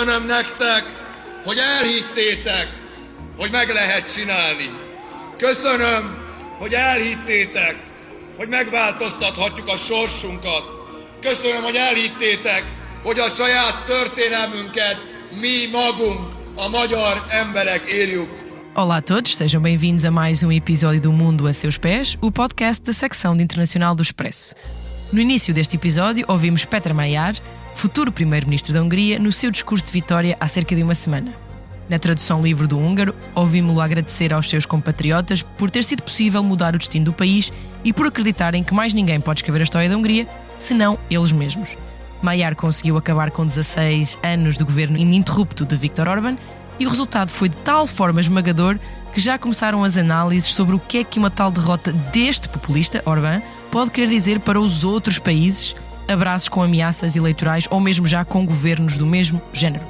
Köszönöm nektek, hogy elhittétek, hogy meg lehet csinálni. Köszönöm, hogy elhittétek, hogy megváltoztathatjuk a sorsunkat. Köszönöm, hogy elhittétek, hogy a saját történelmünket mi magunk, a magyar emberek írjuk. Olá a todos, sejam bem-vindos a mais episódio do Mundo a Seus Pés, o podcast da secção de Internacional do Expresso. No início deste episódio, ouvimos Péter Májár, futuro primeiro-ministro da Hungria, no seu discurso de vitória há cerca de uma semana. Na tradução livre do húngaro, ouvimos-lo agradecer aos seus compatriotas por ter sido possível mudar o destino do país e por acreditarem que mais ninguém pode escrever a história da Hungria, senão eles mesmos. Májár conseguiu acabar com 16 anos do governo ininterrupto de Viktor Orbán e o resultado foi de tal forma esmagador que já começaram as análises sobre o que é que uma tal derrota deste populista, Orbán, pode querer dizer para os outros países, abraços com ameaças eleitorais ou mesmo já com governos do mesmo género.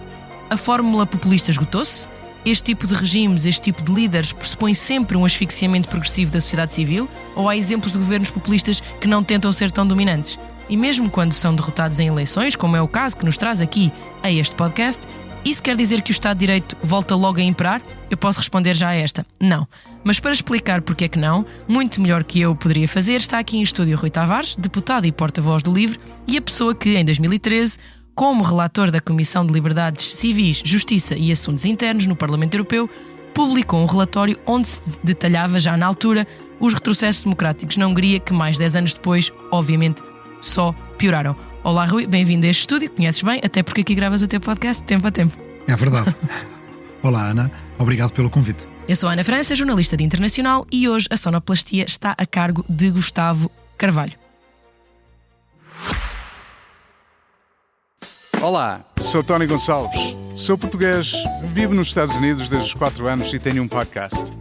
A fórmula populista esgotou-se? Este tipo de regimes, este tipo de líderes pressupõe sempre um asfixiamento progressivo da sociedade civil ou há exemplos de governos populistas que não tentam ser tão dominantes? E mesmo quando são derrotados em eleições, como é o caso que nos traz aqui a este podcast, isso quer dizer que o Estado de Direito volta logo a imperar? Eu posso responder já a esta: não. Mas para explicar porque é que não, muito melhor que eu poderia fazer, está aqui em estúdio Rui Tavares, deputado e porta-voz do LIVRE, e a pessoa que, em 2013, como relator da Comissão de Liberdades Civis, Justiça e Assuntos Internos no Parlamento Europeu, publicou um relatório onde se detalhava já na altura os retrocessos democráticos na Hungria que mais 10 anos depois, obviamente, só pioraram. Olá Rui, bem-vindo a este estúdio, conheces bem, até porque aqui gravas o teu podcast tempo a tempo. É verdade. Olá Ana, obrigado pelo convite. Eu sou a Ana França, jornalista de Internacional, e hoje a sonoplastia está a cargo de Gustavo Carvalho. Olá, sou Tony Gonçalves, sou português, vivo nos Estados Unidos desde os 4 anos e tenho um podcast,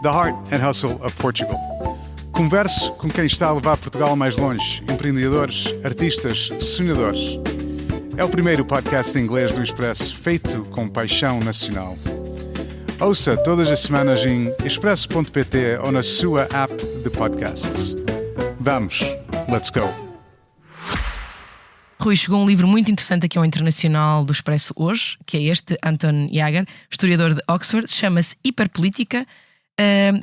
The Heart and Hustle of Portugal. Converso com quem está a levar Portugal mais longe, empreendedores, artistas, sonhadores. É o primeiro podcast em inglês do Expresso feito com paixão nacional. Ouça todas as semanas em expresso.pt ou na sua app de podcasts. Vamos, let's go! Rui, chegou um livro muito interessante aqui ao Internacional do Expresso hoje, que é este, Anton Jäger, historiador de Oxford, chama-se Hiperpolítica.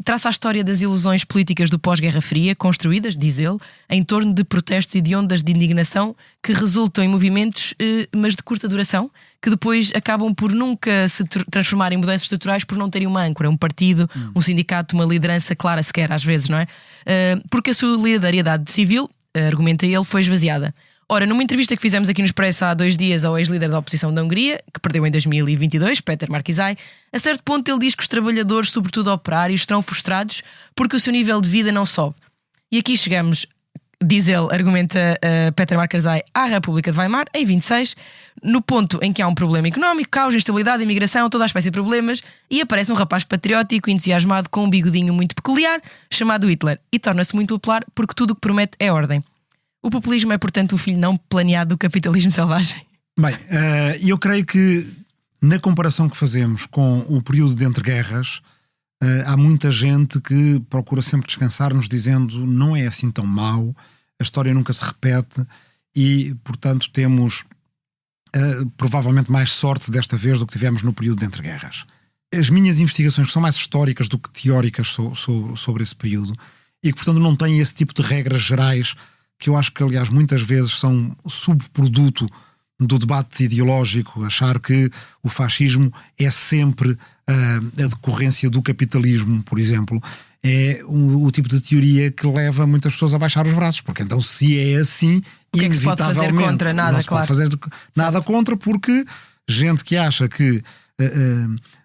Traça a história das ilusões políticas do pós-Guerra Fria, construídas, diz ele, em torno de protestos e de ondas de indignação que resultam em movimentos, mas de curta duração, que depois acabam por nunca se transformar em mudanças estruturais por não terem uma âncora, um partido, um sindicato, uma liderança clara sequer, às vezes, não é? Porque a solidariedade civil, argumenta ele, foi esvaziada. Ora, numa entrevista que fizemos aqui no Expresso há 2 dias ao ex-líder da oposição da Hungria, que perdeu em 2022, Péter Márki-Zay, a certo ponto ele diz que os trabalhadores, sobretudo operários, estão frustrados porque o seu nível de vida não sobe. E aqui chegamos, diz ele, argumenta Péter Márki-Zay, à República de Weimar, em 26, no ponto em que há um problema económico, caos, instabilidade, imigração, toda a espécie de problemas, e aparece um rapaz patriótico, entusiasmado, com um bigodinho muito peculiar, chamado Hitler, e torna-se muito popular porque tudo o que promete é ordem. O populismo é, portanto, o filho não planeado do capitalismo selvagem? Bem, eu creio que na comparação que fazemos com o período de entreguerras, há muita gente que procura sempre descansar-nos dizendo não é assim tão mau, a história nunca se repete e, portanto, temos provavelmente mais sorte desta vez do que tivemos no período de entreguerras. As minhas investigações, que são mais históricas do que teóricas sobre esse período e que, portanto, não têm esse tipo de regras gerais que eu acho que, aliás, muitas vezes são subproduto do debate ideológico, achar que o fascismo é sempre a decorrência do capitalismo, por exemplo, é o tipo de teoria que leva muitas pessoas a baixar os braços, porque então se é assim, o que é que se pode fazer contra? Nada, não se pode fazer nada contra, porque gente que acha que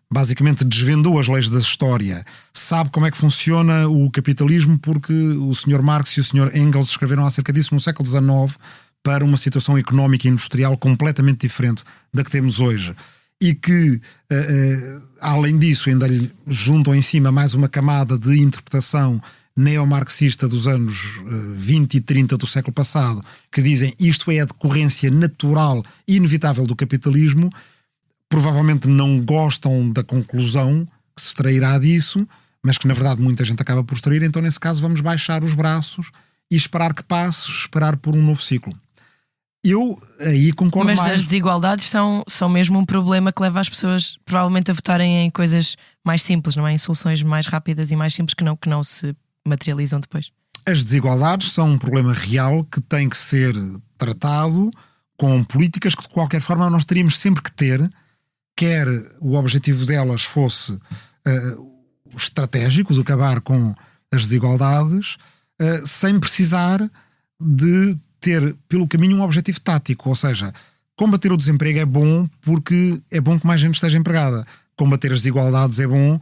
basicamente desvendou as leis da história, sabe como é que funciona o capitalismo porque o Sr. Marx e o Sr. Engels escreveram acerca disso no século XIX para uma situação económica e industrial completamente diferente da que temos hoje e que, além disso, ainda lhe juntam em cima mais uma camada de interpretação neomarxista dos anos 20 e 30 do século passado, que dizem isto é a decorrência natural e inevitável do capitalismo. Provavelmente não gostam da conclusão que se extrairá disso, mas que na verdade muita gente acaba por extrair, então nesse caso vamos baixar os braços e esperar que passe, esperar por um novo ciclo. Eu aí concordo Mas mais. as desigualdades são mesmo um problema que leva as pessoas provavelmente a votarem em coisas mais simples, não é? Em soluções mais rápidas e mais simples que não se materializam depois. As desigualdades são um problema real que tem que ser tratado com políticas que de qualquer forma nós teríamos sempre que ter, quer o objetivo delas fosse o estratégico de acabar com as desigualdades, sem precisar de ter pelo caminho um objetivo tático, ou seja, combater o desemprego é bom porque é bom que mais gente esteja empregada. Combater as desigualdades é bom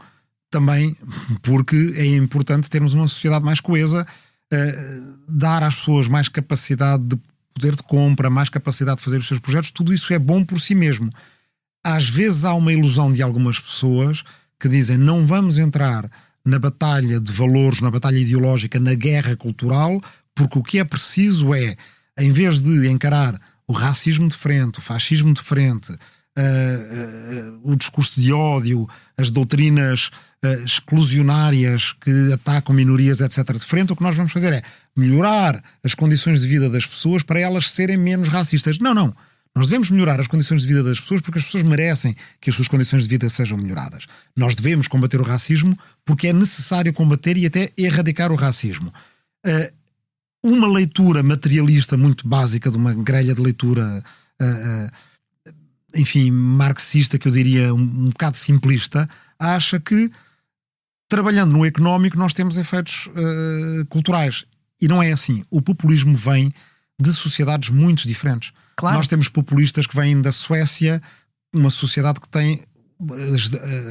também porque é importante termos uma sociedade mais coesa, dar às pessoas mais capacidade de poder de compra, mais capacidade de fazer os seus projetos, tudo isso é bom por si mesmo. Às vezes há uma ilusão de algumas pessoas que dizem não vamos entrar na batalha de valores, na batalha ideológica, na guerra cultural, porque o que é preciso é, em vez de encarar o racismo de frente, o fascismo de frente, o discurso de ódio, as doutrinas exclusionárias que atacam minorias, etc. de frente, o que nós vamos fazer é melhorar as condições de vida das pessoas para elas serem menos racistas. Não. Nós devemos melhorar as condições de vida das pessoas porque as pessoas merecem que as suas condições de vida sejam melhoradas. Nós devemos combater o racismo porque é necessário combater e até erradicar o racismo. Uma leitura materialista muito básica de uma grelha de leitura enfim, marxista, que eu diria um bocado simplista, acha que trabalhando no económico nós temos efeitos culturais. E não é assim. O populismo vem de sociedades muito diferentes. Claro. Nós temos populistas que vêm da Suécia, uma sociedade que tem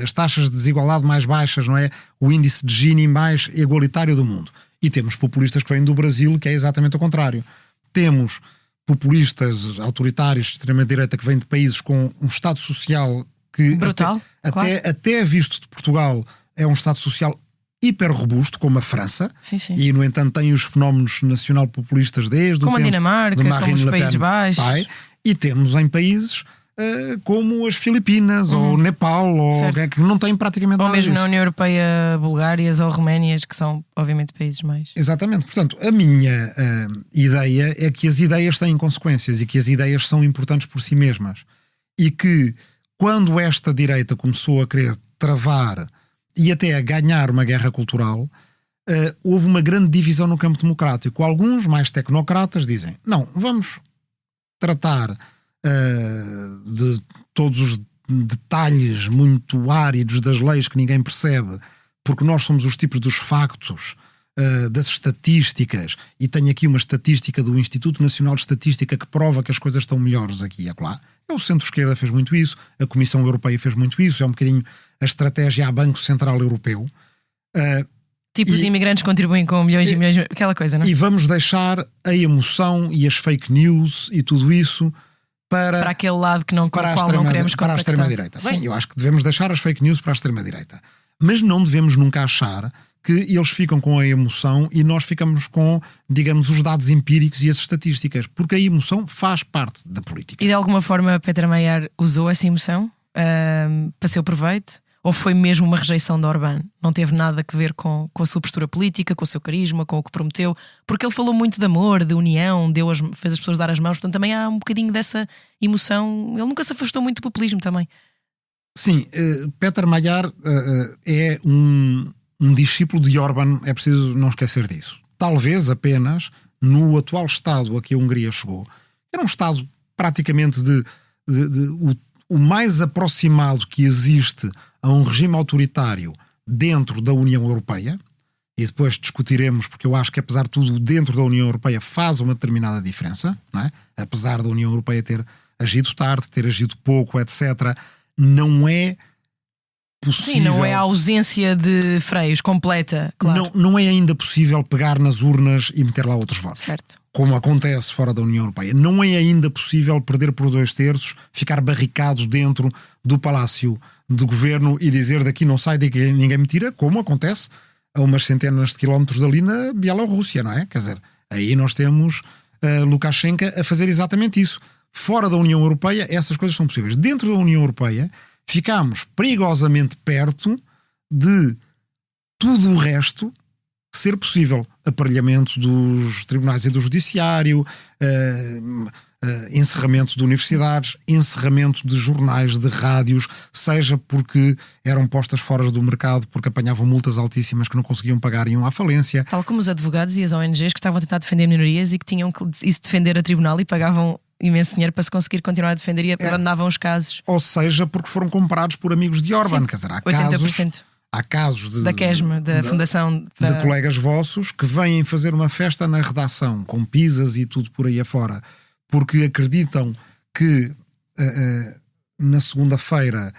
as taxas de desigualdade mais baixas, não é? O índice de Gini mais igualitário do mundo. E temos populistas que vêm do Brasil, que é exatamente o contrário. Temos populistas autoritários de extrema-direita que vêm de países com um Estado social que brutal, até visto de Portugal é um Estado social hiper robusto, como a França. Sim. E no entanto tem os fenómenos nacional-populistas desde como o a tempo Dinamarca, de Marine como os Le Pen, Países Baixos. e temos em países como as Filipinas ou o Nepal que não têm praticamente ou nada mesmo disso. na União Europeia, Bulgárias ou Roménias, que são obviamente países mais... Exatamente, portanto a minha ideia é que as ideias têm consequências e que as ideias são importantes por si mesmas e que quando esta direita começou a querer travar e até a ganhar uma guerra cultural, houve uma grande divisão no campo democrático. Alguns mais tecnocratas dizem, não, vamos tratar de todos os detalhes muito áridos das leis que ninguém percebe, porque nós somos os tipos dos factos, das estatísticas, e tenho aqui uma estatística do Instituto Nacional de Estatística que prova que as coisas estão melhores aqui e acolá. O centro-esquerda fez muito isso, a Comissão Europeia fez muito isso, é um bocadinho a estratégia a Banco Central Europeu. Os imigrantes contribuem com milhões e milhões, aquela coisa, não é? E vamos deixar a emoção e as fake news e tudo isso para aquele lado que não, com o qual não queremos para a contactar. extrema-direita. Sim, eu acho que devemos deixar as fake news para a extrema-direita. Mas não devemos nunca achar que eles ficam com a emoção e nós ficamos com, digamos, os dados empíricos e as estatísticas, porque a emoção faz parte da política. E de alguma forma Peter Mayer usou essa emoção para seu proveito? Ou foi mesmo uma rejeição de Orbán? Não teve nada a ver com a sua postura política, com o seu carisma, com o que prometeu? Porque ele falou muito de amor, de união, fez as pessoas dar as mãos, portanto também há um bocadinho dessa emoção. Ele nunca se afastou muito do populismo também. Sim, Peter Mayer é um discípulo de Orbán, é preciso não esquecer disso. Talvez apenas no atual estado a que a Hungria chegou, era um estado praticamente o mais aproximado que existe a um regime autoritário dentro da União Europeia, e depois discutiremos, porque eu acho que apesar de tudo dentro da União Europeia faz uma determinada diferença, não é? Apesar da União Europeia ter agido tarde, ter agido pouco, etc., não é possível... Sim, não é a ausência de freios completa, claro. Não é ainda possível pegar nas urnas e meter lá outros votos. Certo. Como acontece fora da União Europeia. Não é ainda possível perder por 2/3, ficar barricado dentro do Palácio de Governo e dizer daqui não sai, daqui ninguém me tira, como acontece a umas centenas de quilómetros dali na Bielorrússia, não é? Quer dizer, aí nós temos Lukashenko a fazer exatamente isso. Fora da União Europeia, essas coisas são possíveis. Dentro da União Europeia, ficamos perigosamente perto de tudo o resto ser possível. Aparelhamento dos tribunais e do judiciário, encerramento de universidades, encerramento de jornais, de rádios, seja porque eram postas fora do mercado porque apanhavam multas altíssimas que não conseguiam pagar e iam à falência. Tal como os advogados e as ONGs que estavam a tentar defender minorias e que tinham que isso defender a tribunal e pagavam imenso dinheiro para se conseguir continuar a defender e abandonavam os casos. Ou seja, porque foram comprados por amigos de Orbán. Sim, quer dizer, 80%. Há casos Da QESMA, da Fundação de colegas vossos que vêm fazer uma festa na redação com pizzas e tudo por aí afora, porque acreditam que na segunda-feira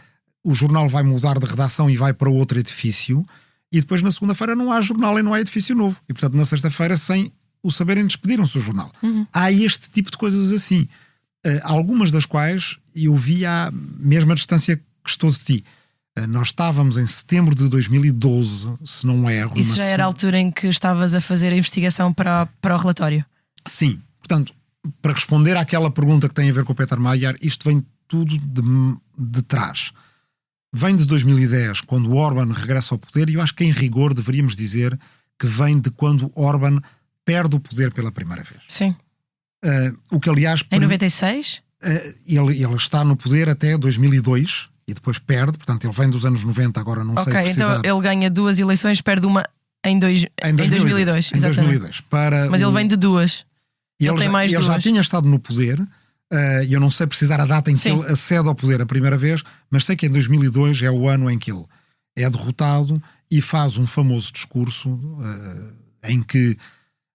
o jornal vai mudar de redação e vai para outro edifício, e depois na segunda-feira não há jornal e não há edifício novo. E portanto na sexta-feira, sem o saberem, despediram-se do jornal. Há este tipo de coisas assim, algumas das quais eu vi à mesma distância que estou de ti. Nós estávamos em setembro de 2012, se não erro. Isso já era a altura em que estavas a fazer a investigação para o relatório? Sim, portanto, para responder àquela pergunta que tem a ver com o Peter Mayer, isto vem tudo de trás. Vem de 2010, quando o Orbán regressa ao poder, e eu acho que em rigor deveríamos dizer que vem de quando Orbán perde o poder pela primeira vez. Sim. O que aliás... Em 96? Ele está no poder até 2002 e depois perde, portanto ele vem dos anos 90, agora não sei precisar. Então ele ganha 2 eleições, perde uma em 2002. Em 2002. Mas ele vem de 2. Ele tem mais ele 2. já tinha estado no poder, eu não sei precisar a data em que ele acede ao poder a primeira vez, mas sei que em 2002 é o ano em que ele é derrotado e faz um famoso discurso em que,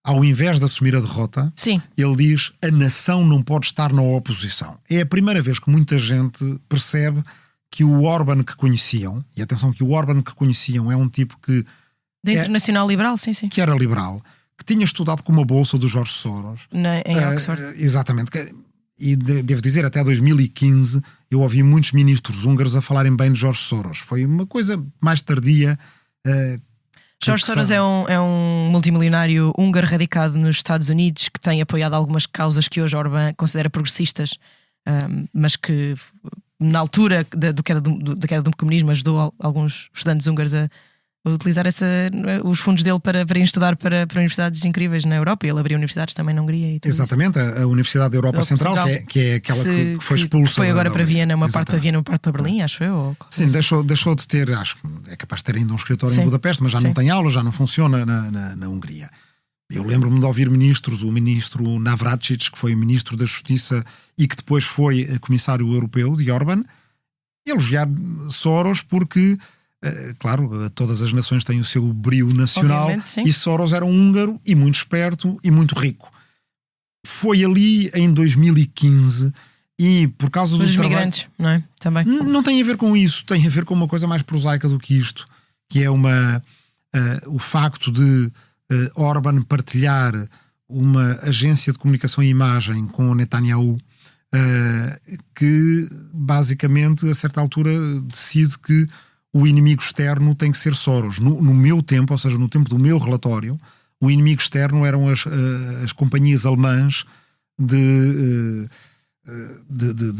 ao invés de assumir a derrota, ele diz: a nação não pode estar na oposição. É a primeira vez que muita gente percebe que o Orbán que conheciam, e atenção que o Orbán que conheciam é um tipo que... Da Internacional Liberal, que era liberal, que tinha estudado com uma bolsa do Jorge Soros. Em Oxford. Exatamente. E devo dizer, até 2015 eu ouvi muitos ministros húngaros a falarem bem de Jorge Soros. Foi uma coisa mais tardia. Jorge Soros é um multimilionário húngaro radicado nos Estados Unidos que tem apoiado algumas causas que hoje Orbán considera progressistas, mas que na altura da queda do comunismo ajudou alguns estudantes húngaros a utilizar os fundos dele para irem estudar para universidades incríveis na Europa, e ele abriu universidades também na Hungria e tudo. Exatamente, a Universidade da Europa Central, que é aquela que foi expulsa. Foi agora para Viena, uma parte para Viena, uma parte para Berlim, acho eu. Sim, deixou de ter, acho que é capaz de ter ainda um escritório em Budapeste, mas já não tem aulas, já não funciona na Hungria. Eu lembro-me de ouvir ministros, o ministro Navracsics, que foi ministro da Justiça e que depois foi comissário europeu de Orbán, elogiar Soros porque, claro, todas as nações têm o seu brio nacional, e Soros era um húngaro e muito esperto e muito rico. Foi ali em 2015 e por causa do trabalho... imigrantes, não é? Também. Não tem a ver com isso, tem a ver com uma coisa mais prosaica do que isto, que é o facto de Orbán partilhar uma agência de comunicação e imagem com o Netanyahu, que basicamente a certa altura decide que o inimigo externo tem que ser Soros. No meu tempo, ou seja, no tempo do meu relatório, o inimigo externo eram as companhias alemãs de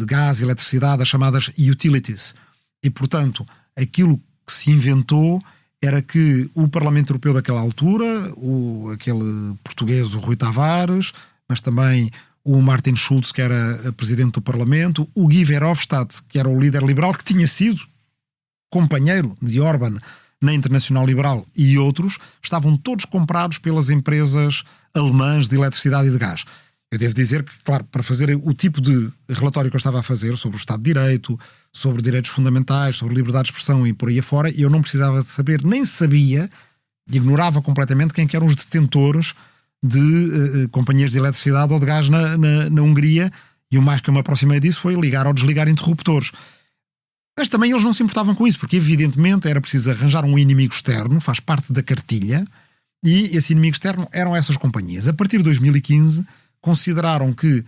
gás e eletricidade, as chamadas utilities. E, portanto, aquilo que se inventou era que o Parlamento Europeu daquela altura, aquele português, o Rui Tavares, mas também o Martin Schulz, que era presidente do Parlamento, o Guy Verhofstadt, que era o líder liberal, que tinha sido companheiro de Orbán na Internacional Liberal, e outros, estavam todos comprados pelas empresas alemãs de eletricidade e de gás. Eu devo dizer que, claro, para fazer o tipo de relatório que eu estava a fazer sobre o Estado de Direito, sobre direitos fundamentais, sobre liberdade de expressão e por aí afora, eu não precisava de saber, nem sabia, ignorava completamente quem que eram os detentores de companhias de eletricidade ou de gás na Hungria, e o mais que eu me aproximei disso foi ligar ou desligar interruptores. Mas também eles não se importavam com isso, porque evidentemente era preciso arranjar um inimigo externo, faz parte da cartilha, e esse inimigo externo eram essas companhias. A partir de 2015 consideraram que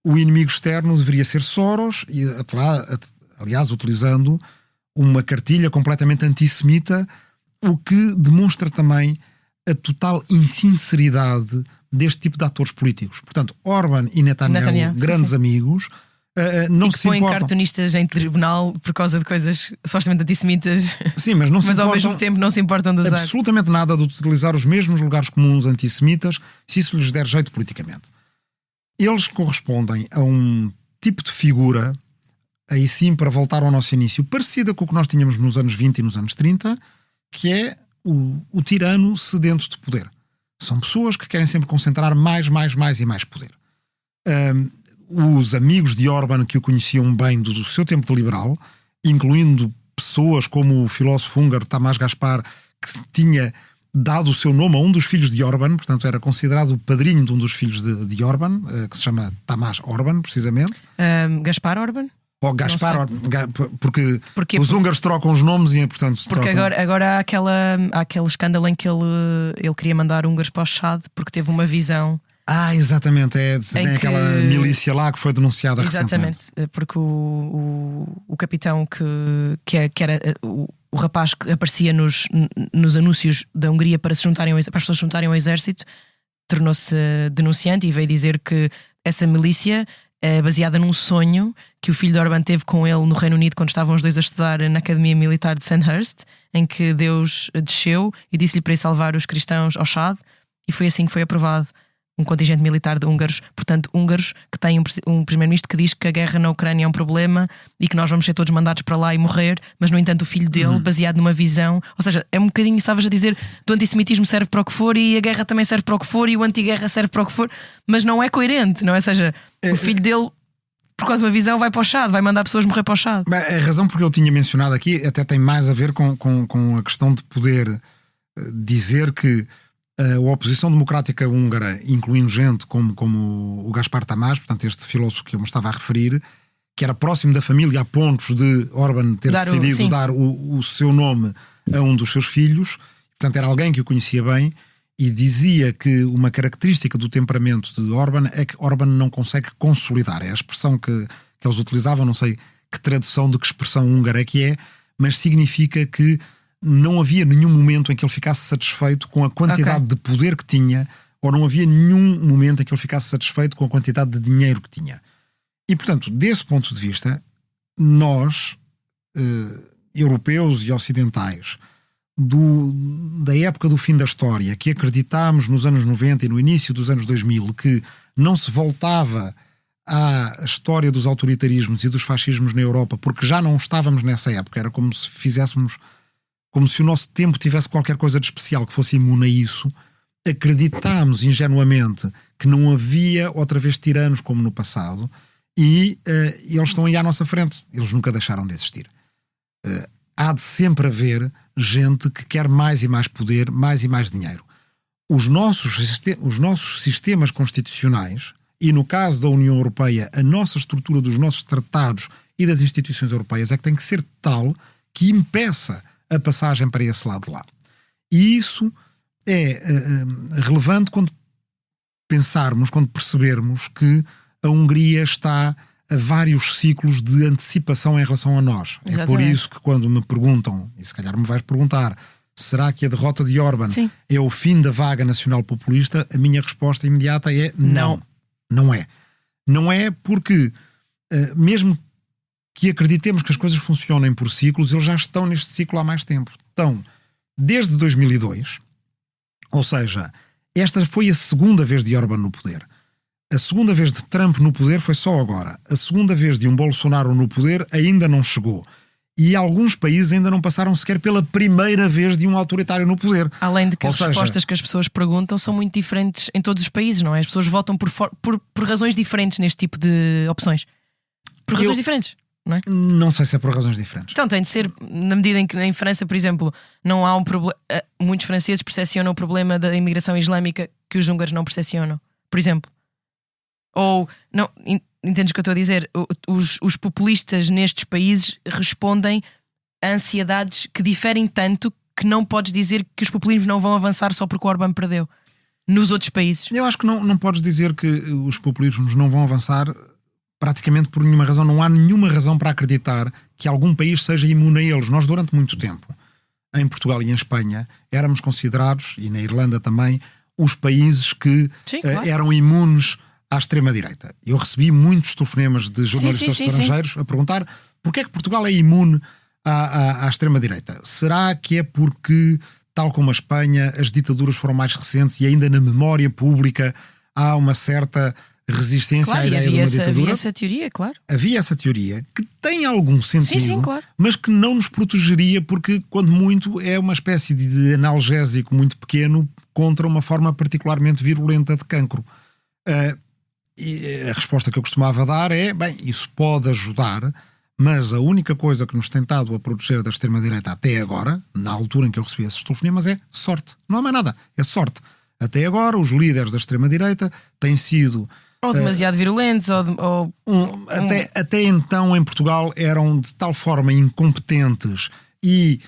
o inimigo externo deveria ser Soros, e aliás utilizando uma cartilha completamente antissemita, o que demonstra também a total insinceridade deste tipo de atores políticos. Portanto, Orbán e Netanyahu grandes amigos, não se põem importam. Cartunistas em tribunal por causa de coisas supostamente antissemitas. Sim, mas ao mesmo tempo não se importam de usar absolutamente nada de utilizar os mesmos lugares comuns antissemitas, se isso lhes der jeito politicamente. eles correspondem a um tipo de figura, aí sim, para voltar ao nosso início, parecida com o que nós tínhamos nos anos 20 e nos anos 30, que é o tirano sedento de poder. São pessoas que querem sempre concentrar mais e mais poder. Os amigos de Orbán que o conheciam bem do seu tempo de liberal, incluindo pessoas como o filósofo húngaro Tamás Gaspar, que tinha dado o seu nome a um dos filhos de Orbán, portanto era considerado o padrinho de um dos filhos de Orbán, que se chama Tamás Orbán, precisamente. Gaspar Orbán? Ou Gaspar Orbán, porque os húngaros trocam os nomes e, portanto... Porque agora há aquele escândalo em que ele queria mandar húngaros para o Chad porque teve uma visão... exatamente, tem aquela milícia lá que foi denunciada recentemente. Exatamente, porque o capitão que era o rapaz que aparecia nos anúncios da Hungria para as pessoas se juntarem ao exército, tornou-se denunciante e veio dizer que essa milícia é baseada num sonho que o filho de Orbán teve com ele no Reino Unido quando estavam os dois a estudar na Academia Militar de Sandhurst, em que Deus desceu e disse-lhe para ir salvar os cristãos ao Chad, e foi assim que foi aprovado um contingente militar de húngaros. Portanto, húngaros que têm um primeiro-ministro que diz que a guerra na Ucrânia é um problema e que nós vamos ser todos mandados para lá e morrer, mas no entanto o filho dele, baseado numa visão, ou seja, é um bocadinho, estavas a dizer, do antissemitismo serve para o que for e a guerra também serve para o que for e o anti-guerra serve para o que for, mas não é coerente, não é? Ou seja, o filho dele, por causa de uma visão, vai para o Chad, vai mandar pessoas morrer para o Chad. A razão porque eu tinha mencionado aqui até tem mais a ver com a questão de poder dizer que a oposição democrática húngara, incluindo gente como o Gaspar Tamás, portanto este filósofo que eu me estava a referir, que era próximo da família a pontos de Orbán ter decidido dar o seu nome a um dos seus filhos, portanto era alguém que o conhecia bem, e dizia que uma característica do temperamento de Orbán é que Orbán não consegue consolidar. É a expressão que eles utilizavam, não sei que tradução de que expressão húngara é que é, mas significa que não havia nenhum momento em que ele ficasse satisfeito com a quantidade de poder que tinha, ou não havia nenhum momento em que ele ficasse satisfeito com a quantidade de dinheiro que tinha. E, portanto, desse ponto de vista, nós, europeus e ocidentais, da época do fim da história, que acreditámos nos anos 90 e no início dos anos 2000 que não se voltava à história dos autoritarismos e dos fascismos na Europa, porque já não estávamos nessa época, era como se fizéssemos... como se o nosso tempo tivesse qualquer coisa de especial que fosse imune a isso, acreditámos ingenuamente que não havia outra vez tiranos como no passado, e eles estão aí à nossa frente. Eles nunca deixaram de existir. Há de sempre haver gente que quer mais e mais poder, mais e mais dinheiro. Os nossos sistemas constitucionais, e no caso da União Europeia, a nossa estrutura dos nossos tratados e das instituições europeias é que tem que ser tal que impeça a passagem para esse lado lá. E isso é relevante quando percebermos que a Hungria está a vários ciclos de antecipação em relação a nós. Exatamente. É por isso que quando me perguntam, e se calhar me vais perguntar, será que a derrota de Orbán é o fim da vaga nacional populista? A minha resposta imediata é não. Não é. Não é porque mesmo que acreditemos que as coisas funcionem por ciclos, eles já estão neste ciclo há mais tempo. Então, desde 2002, ou seja, esta foi a segunda vez de Orbán no poder. A segunda vez de Trump no poder foi só agora. A segunda vez de um Bolsonaro no poder ainda não chegou. E alguns países ainda não passaram sequer pela primeira vez de um autoritário no poder. Além de que as respostas que as pessoas perguntam são muito diferentes em todos os países, não é? As pessoas votam por razões diferentes neste tipo de opções. Por razões diferentes. Não é? Não sei se é por razões diferentes. Então tem de ser, na medida em que em França, por exemplo, não há um problema. Muitos franceses percepcionam o problema da imigração islâmica que os húngaros não percepcionam, por exemplo. Ou, não, entendes o que eu estou a dizer? Os populistas nestes países respondem a ansiedades que diferem tanto que não podes dizer que os populismos não vão avançar só porque o Orbán perdeu. Nos outros países. Eu acho que não podes dizer que os populismos não vão avançar praticamente por nenhuma razão. Não há nenhuma razão para acreditar que algum país seja imune a eles. Nós, durante muito tempo, em Portugal e em Espanha, éramos considerados, e na Irlanda também, os países que eram imunes à extrema-direita. Eu recebi muitos telefonemas de jornalistas estrangeiros a perguntar porquê é que Portugal é imune à extrema-direita. Será que é porque, tal como a Espanha, as ditaduras foram mais recentes e ainda na memória pública há uma certa resistência Claro, à e ideia de havia uma essa, ditadura. havia essa teoria, claro. Havia essa teoria que tem algum sentido, Sim, claro. mas que não nos protegeria, porque, quando muito, é uma espécie de analgésico muito pequeno contra uma forma particularmente virulenta de cancro. E a resposta que eu costumava dar é: bem, isso pode ajudar, mas a única coisa que nos tem estado a proteger da extrema-direita até agora, na altura em que eu recebi esses telefonemas, é sorte. Não há mais nada, é sorte. Até agora, os líderes da extrema-direita têm sido... Ou demasiado virulentos, Até então, em Portugal, eram de tal forma incompetentes e...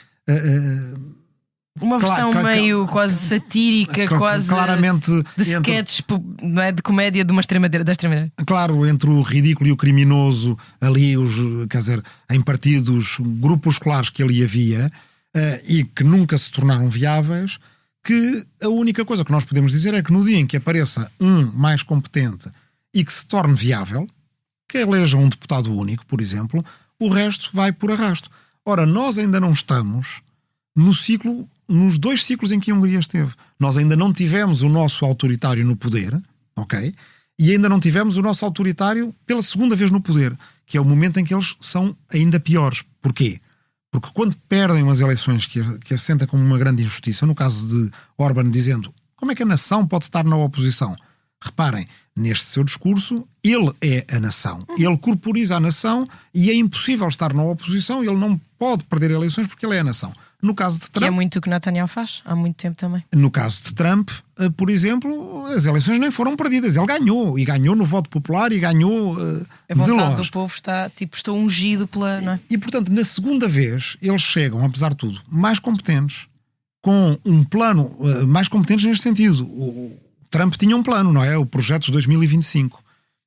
uma versão meio quase satírica, quase claramente de sketches, não é, de comédia de uma da extrema-direita. Claro, entre o ridículo e o criminoso, ali, quer dizer, em partidos grupusculares que ali havia, e que nunca se tornaram viáveis, que a única coisa que nós podemos dizer é que no dia em que apareça um mais competente e que se torne viável, que eleja um deputado único, por exemplo, o resto vai por arrasto. Ora, nós ainda não estamos nos 2 ciclos em que a Hungria esteve. Nós ainda não tivemos o nosso autoritário no poder, ok? E ainda não tivemos o nosso autoritário pela segunda vez no poder, que é o momento em que eles são ainda piores. Porquê? Porque quando perdem umas eleições que assentem como uma grande injustiça, no caso de Orbán dizendo como é que a nação pode estar na oposição? Reparem, neste seu discurso, ele é a nação. Ele corporiza a nação e é impossível estar na oposição, ele não pode perder eleições porque ele é a nação. No caso de Trump, Que é muito o que Netanyahu faz, há muito tempo também. No caso de Trump, por exemplo, as eleições nem foram perdidas. Ele ganhou, e ganhou no voto popular, e ganhou A de vontade longe. do povo estou ungido pela... Não é? E, portanto, na segunda vez, eles chegam, apesar de tudo, mais competentes, com um plano, mais competentes neste sentido. O Trump tinha um plano, não é? O projeto de 2025.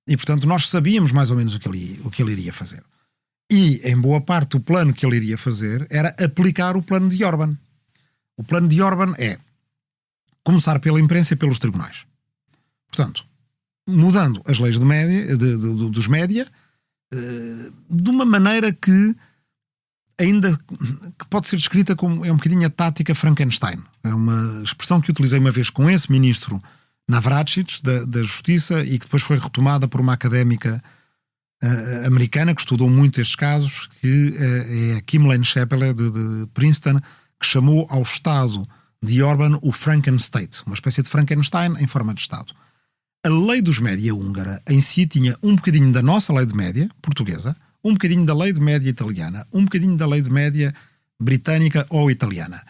E, portanto, nós sabíamos mais ou menos o que ele iria fazer. E, em boa parte, o plano que ele iria fazer era aplicar o plano de Orbán. O plano de Orbán é começar pela imprensa e pelos tribunais. Portanto, mudando as leis dos média, de uma maneira que pode ser descrita como é um bocadinho a tática Frankenstein. É uma expressão que utilizei uma vez com esse ministro Navracsics da Justiça e que depois foi retomada por uma académica americana que estudou muito estes casos, que é a Kimberly Shepard de Princeton, que chamou ao Estado de Orbán o Frankenstate, uma espécie de Frankenstein em forma de Estado. A lei dos média húngara em si tinha um bocadinho da nossa lei de média portuguesa, um bocadinho da lei de média italiana, um bocadinho da lei de média britânica ou italiana.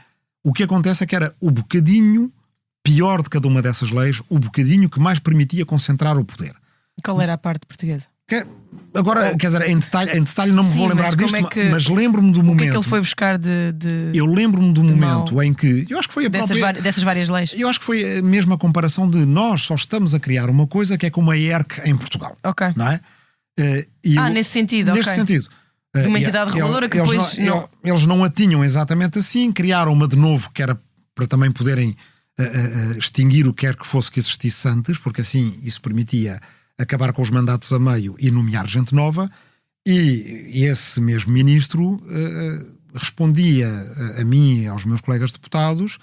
O que acontece é que era o bocadinho pior de cada uma dessas leis, o bocadinho que mais permitia concentrar o poder. Qual era a parte portuguesa? Agora, quer dizer, em detalhe não me vou lembrar disto, mas lembro-me do o momento. O que é que ele foi buscar Eu lembro-me do momento em que... Eu acho que foi a dessas várias leis. Eu acho que foi a mesma comparação de nós só estamos a criar uma coisa que é como a ERC em Portugal. Ok. Não é? Nesse sentido, neste sentido. De uma entidade reguladora que depois... Eles não a tinham exatamente assim, criaram uma de novo que era para também poderem extinguir o que quer que fosse que existisse antes, porque assim isso permitia acabar com os mandatos a meio e nomear gente nova, e esse mesmo ministro respondia a mim e aos meus colegas deputados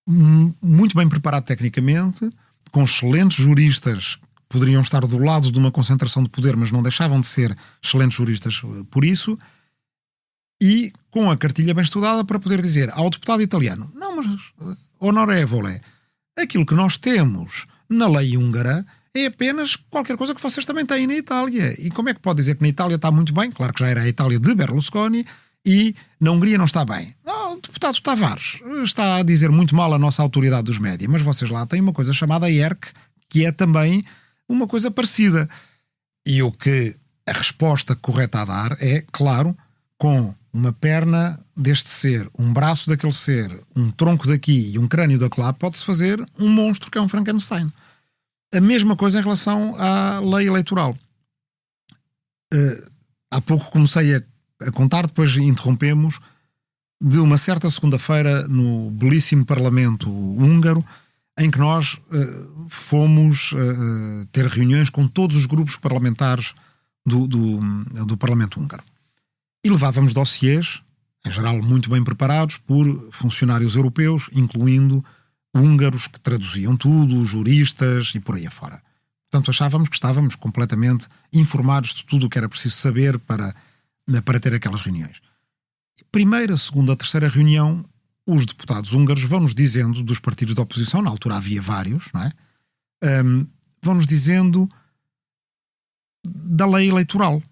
muito bem preparado tecnicamente, com excelentes juristas que poderiam estar do lado de uma concentração de poder, mas não deixavam de ser excelentes juristas por isso, e com a cartilha bem estudada para poder dizer ao deputado italiano: não, mas honorevole, aquilo que nós temos na lei húngara é apenas qualquer coisa que vocês também têm na Itália. E como é que pode dizer que na Itália está muito bem? Claro que já era a Itália de Berlusconi, e na Hungria não está bem. Não, o deputado Tavares está a dizer muito mal a nossa autoridade dos média, mas vocês lá têm uma coisa chamada ERC, que é também uma coisa parecida. E o que a resposta correta a dar é, claro, com uma perna deste ser, um braço daquele ser, um tronco daqui e um crânio daquela, pode-se fazer um monstro que é um Frankenstein. A mesma coisa em relação à lei eleitoral. Há pouco comecei a contar, depois interrompemos, de uma certa segunda-feira no belíssimo Parlamento húngaro, em que nós fomos ter reuniões com todos os grupos parlamentares do Parlamento húngaro. E levávamos dossiês, em geral muito bem preparados, por funcionários europeus, incluindo húngaros que traduziam tudo, juristas e por aí afora. Portanto, achávamos que estávamos completamente informados de tudo o que era preciso saber para ter aquelas reuniões. Primeira, segunda, terceira reunião, os deputados húngaros vão-nos dizendo, dos partidos de oposição, na altura havia vários, não é? Vão-nos dizendo da lei eleitoral.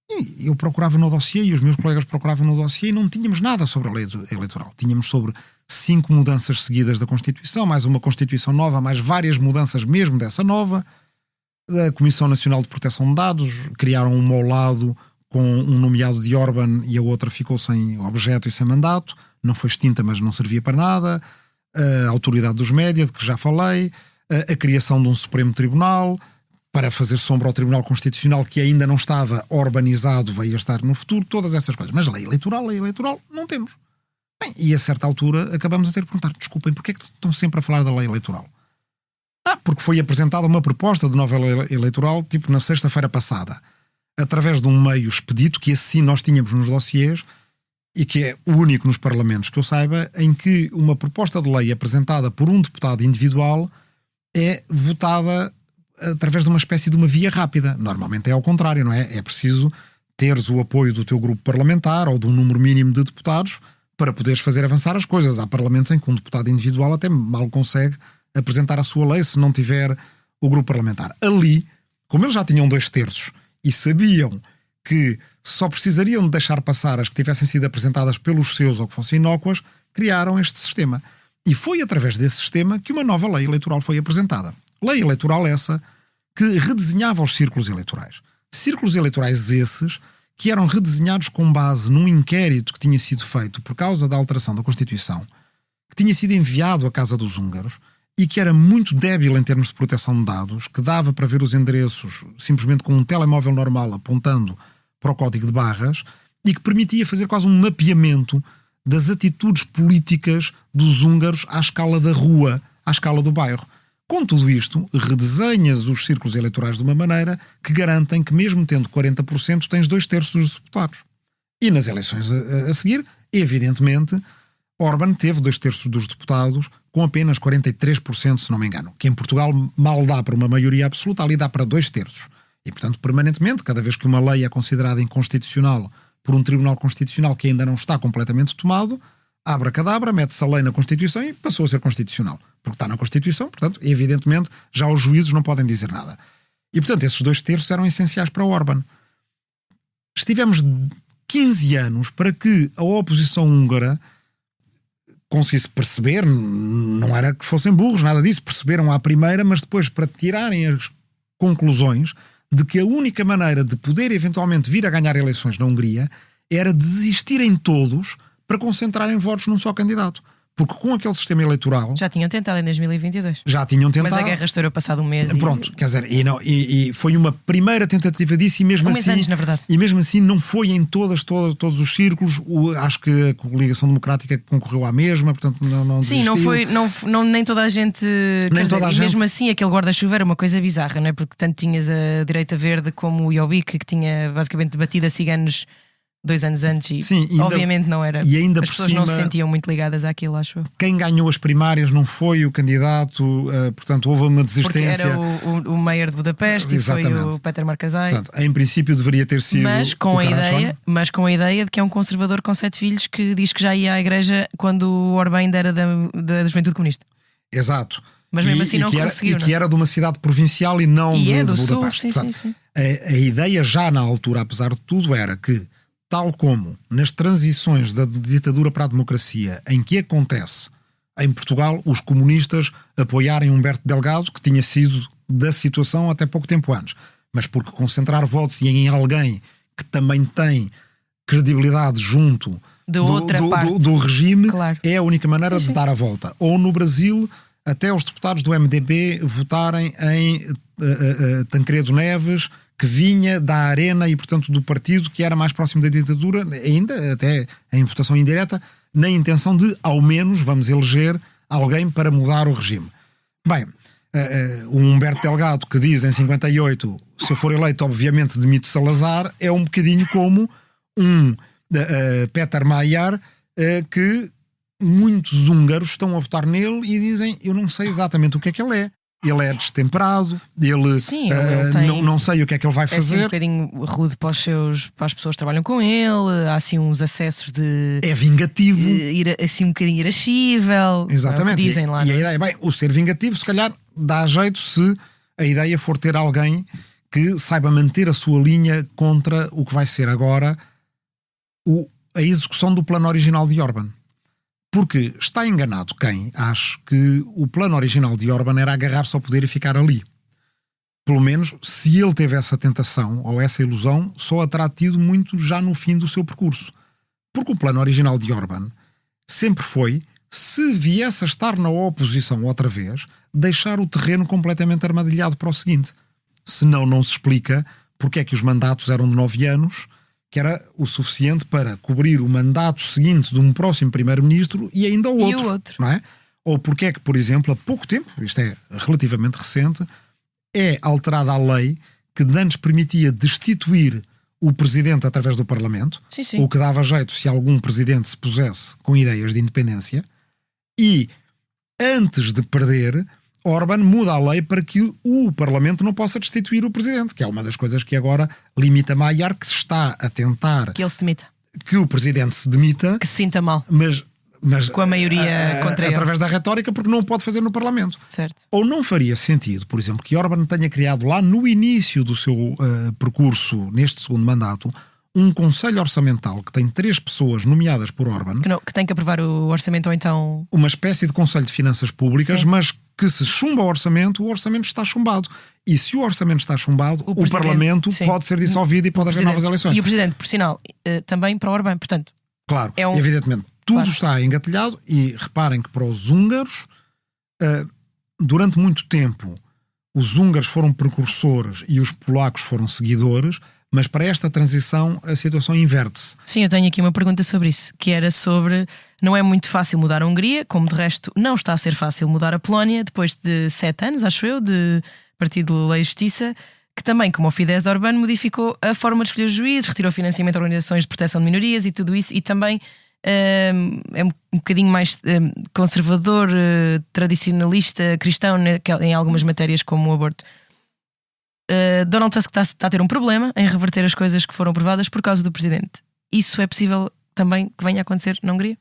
E eu procurava no dossiê e os meus colegas procuravam no dossiê e não tínhamos nada sobre a lei eleitoral. Tínhamos sobre 5 mudanças seguidas da Constituição, mais uma Constituição nova, mais várias mudanças mesmo dessa nova. A Comissão Nacional de Proteção de Dados, criaram uma ao lado com um nomeado de Orbán e a outra ficou sem objeto e sem mandato. Não foi extinta, mas não servia para nada. A Autoridade dos Média, de que já falei. A criação de um Supremo Tribunal para fazer sombra ao Tribunal Constitucional, que ainda não estava urbanizado, veio a estar no futuro, todas essas coisas. Mas lei eleitoral, não temos. Bem, e a certa altura acabamos a ter que perguntar, desculpem, porquê é que estão sempre a falar da lei eleitoral? Porque foi apresentada uma proposta de nova lei eleitoral, tipo na sexta-feira passada, através de um meio expedito, que assim nós tínhamos nos dossiês, e que é o único nos parlamentos que eu saiba, em que uma proposta de lei apresentada por um deputado individual é votada através de uma espécie de uma via rápida. Normalmente é ao contrário, não é? É preciso teres o apoio do teu grupo parlamentar ou de um número mínimo de deputados para poderes fazer avançar as coisas. Há parlamentos em que um deputado individual até mal consegue apresentar a sua lei se não tiver o grupo parlamentar. Ali, como eles já tinham 2/3 e sabiam que só precisariam de deixar passar as que tivessem sido apresentadas pelos seus ou que fossem inócuas, criaram este sistema. E foi através desse sistema que uma nova lei eleitoral foi apresentada. Lei eleitoral essa que redesenhava os círculos eleitorais. Círculos eleitorais esses que eram redesenhados com base num inquérito que tinha sido feito por causa da alteração da Constituição, que tinha sido enviado à Casa dos Húngaros e que era muito débil em termos de proteção de dados, que dava para ver os endereços simplesmente com um telemóvel normal apontando para o código de barras e que permitia fazer quase um mapeamento das atitudes políticas dos húngaros à escala da rua, à escala do bairro. Com tudo isto, redesenhas os círculos eleitorais de uma maneira que garantem que, mesmo tendo 40%, tens 2/3 dos deputados. E nas eleições a seguir, evidentemente, Orbán teve 2/3 dos deputados com apenas 43%, se não me engano. Que em Portugal mal dá para uma maioria absoluta, ali dá para 2/3. E, portanto, permanentemente, cada vez que uma lei é considerada inconstitucional por um tribunal constitucional que ainda não está completamente tomado, abracadabra, mete-se a lei na Constituição e passou a ser constitucional. Porque está na Constituição, portanto, evidentemente, já os juízes não podem dizer nada. E, portanto, esses 2/3 eram essenciais para Orbán. Estivemos 15 anos para que a oposição húngara conseguisse perceber, não era que fossem burros, nada disso, perceberam à primeira, mas depois para tirarem as conclusões de que a única maneira de poder eventualmente vir a ganhar eleições na Hungria era desistirem todos para concentrarem votos num só candidato. Porque com aquele sistema eleitoral... Já tinham tentado em 2022. Já tinham tentado. Mas a guerra estourou passado um mês. Pronto, quer dizer, e foi uma primeira tentativa disso e mesmo assim... anos, na verdade. E mesmo assim não foi em todos os círculos. Acho que a coligação democrática concorreu à mesma, portanto não Sim, desistiu. nem toda a gente... E mesmo assim aquele guarda-chuva era uma coisa bizarra, não é? Porque tanto tinhas a direita verde como o Jobbik, que tinha basicamente debatido a ciganos 2 anos antes e sim, obviamente não era. E ainda as pessoas não se sentiam muito ligadas àquilo, acho eu. Quem ganhou as primárias não foi o candidato, portanto houve uma desistência. Porque era o mayor de Budapeste. Exatamente. E foi o Peter Markazai. Portanto, em princípio deveria ter sido mas com a ideia de que é um conservador com 7 filhos que diz que já ia à igreja quando o Orbán ainda era da Juventude Comunista. Exato. Mas mesmo assim não conseguiu. E que era de uma cidade provincial e não de Budapeste. Sul, sim, portanto, sim. A ideia já na altura, apesar de tudo, era que tal como nas transições da ditadura para a democracia, em que acontece em Portugal os comunistas apoiarem Humberto Delgado, que tinha sido da situação até pouco tempo antes, mas porque concentrar votos e em alguém que também tem credibilidade junto do regime, claro, é a única maneira de dar a volta. Ou no Brasil, até os deputados do MDB votarem em Tancredo Neves, que vinha da Arena e, portanto, do partido que era mais próximo da ditadura, ainda até em votação indireta, na intenção de, ao menos, vamos eleger alguém para mudar o regime. Bem, o Humberto Delgado, que diz em 58, se eu for eleito, obviamente, demito Salazar, é um bocadinho como um Peter Mayer, que muitos húngaros estão a votar nele e dizem, eu não sei exatamente o que é que ele é, ele é destemperado, ele, Sim, ele tem- não sei o que é que ele vai É assim um fazer. bocadinho rude para as pessoas que trabalham com ele, há assim uns acessos de É vingativo. assim um bocadinho irascível. Exatamente. É o que dizem lá. E não a é? ideia, bem, o ser vingativo, se calhar, dá jeito se a ideia for ter alguém que saiba manter a sua linha contra o que vai ser agora a execução do plano original de Orbán. Porque está enganado quem acha que o plano original de Orbán era agarrar-se ao poder e ficar ali. Pelo menos, se ele teve essa tentação ou essa ilusão, só a terá tido muito já no fim do seu percurso. Porque o plano original de Orbán sempre foi, se viesse a estar na oposição outra vez, deixar o terreno completamente armadilhado para o seguinte. Senão não se explica porque é que os mandatos eram de 9 anos, que era o suficiente para cobrir o mandato seguinte de um próximo primeiro-ministro e ainda o E outro. o outro. Não é? Ou porque é que, por exemplo, há pouco tempo, isto é relativamente recente, é alterada a lei que de antes permitia destituir o presidente através do Parlamento, Sim, sim. o que dava jeito se algum presidente se pusesse com ideias de independência, e antes de perder, Orbán muda a lei para que o Parlamento não possa destituir o presidente, que é uma das coisas que agora limita Maiar, que está a tentar Que ele se demita. que o presidente se demita, Que se sinta mal. mas Com a maioria contra ele. através da retórica, porque não o pode fazer no Parlamento. Certo. Ou não faria sentido, por exemplo, que Orbán tenha criado lá no início do seu percurso, neste segundo mandato, um conselho orçamental que tem 3 pessoas nomeadas por Orbán, Que tem que aprovar o orçamento ou então. uma espécie de conselho de finanças públicas, Sim. mas que se chumba o orçamento está chumbado. E se o orçamento está chumbado, o presidente- Parlamento sim. pode ser dissolvido e pode haver novas eleições. E o presidente, por sinal, também para Orbán. Portanto, Claro, É um- evidentemente. Tudo Claro. está engatilhado e reparem que para os húngaros, durante muito tempo, os húngaros foram precursores e os polacos foram seguidores, mas para esta transição a situação inverte-se. sim, eu tenho aqui uma pergunta sobre isso, que era sobre. Não é muito fácil mudar a Hungria, como de resto não está a ser fácil mudar a Polónia, depois de 7 anos, acho eu, de Partido Lei e Justiça, que também, como o Fidesz de Orbán, modificou a forma de escolher os juízes, retirou financiamento a organizações de proteção de minorias e tudo isso, e também é um bocadinho mais conservador, tradicionalista, cristão em algumas matérias como o aborto. Donald Tusk está a ter um problema em reverter as coisas que foram aprovadas por causa do presidente. Isso é possível também que venha a acontecer na Hungria?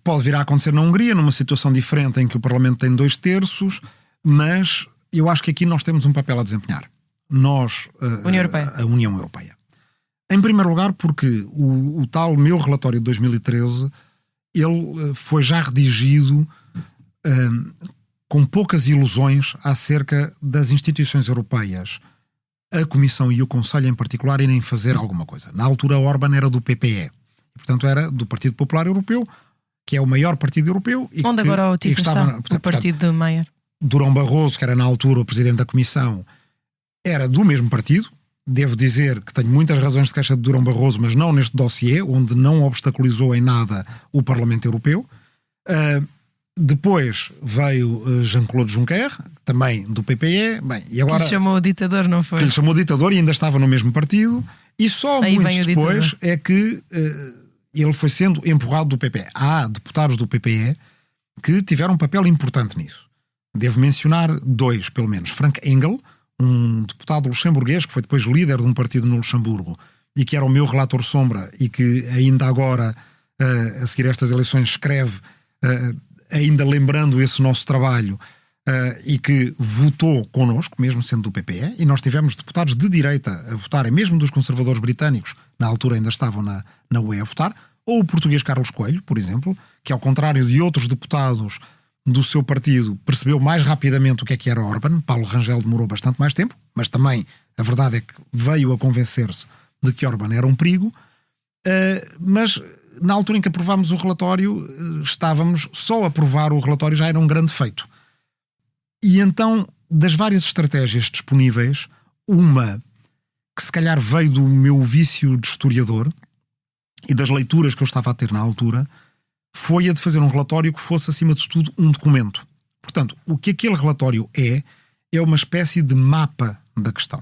Pode vir a acontecer na Hungria, numa situação diferente em que o Parlamento tem 2/3, mas eu acho que aqui nós temos um papel a desempenhar. Nós, União Europeia. a União Europeia. Em primeiro lugar, porque o tal meu relatório de 2013, ele foi já redigido com poucas ilusões acerca das instituições europeias, a Comissão e o Conselho em particular, irem fazer alguma coisa. Na altura, Orbán era do PPE, e, portanto era do Partido Popular Europeu, que é o maior partido europeu. E Onde que, agora o e que Thyssen está? portanto, O partido de Mayer. Durão Barroso, que era na altura o presidente da Comissão, era do mesmo partido. Devo dizer que tenho muitas razões de queixa de Durão Barroso, mas não neste dossiê, onde não obstaculizou em nada o Parlamento Europeu. Depois veio Jean-Claude Juncker, também do PPE. Bem, e Que agora lhe chamou o ditador, não foi? que lhe chamou ditador e ainda estava no mesmo partido. E só Aí muito vem o depois ditador. é que ele foi sendo empurrado do PPE. Há deputados do PPE que tiveram um papel importante nisso. Devo mencionar 2, pelo menos. Frank Engel, um deputado luxemburguês que foi depois líder de um partido no Luxemburgo e que era o meu relator sombra e que ainda agora, a seguir estas eleições, escreve, ainda lembrando esse nosso trabalho, e que votou connosco, mesmo sendo do PPE, e nós tivemos deputados de direita a votarem, mesmo dos conservadores britânicos, na altura ainda estavam na UE a votar, ou o português Carlos Coelho, por exemplo, que ao contrário de outros deputados do seu partido, percebeu mais rapidamente o que era Orbán. Paulo Rangel demorou bastante mais tempo, mas também a verdade é que veio a convencer-se de que Orbán era um perigo. Mas na altura em que aprovámos o relatório, estávamos só a aprovar o relatório, já era um grande feito. E então, das várias estratégias disponíveis, uma que se calhar veio do meu vício de historiador e das leituras que eu estava a ter na altura, foi a de fazer um relatório que fosse, acima de tudo, um documento. Portanto, o que aquele relatório é uma espécie de mapa da questão.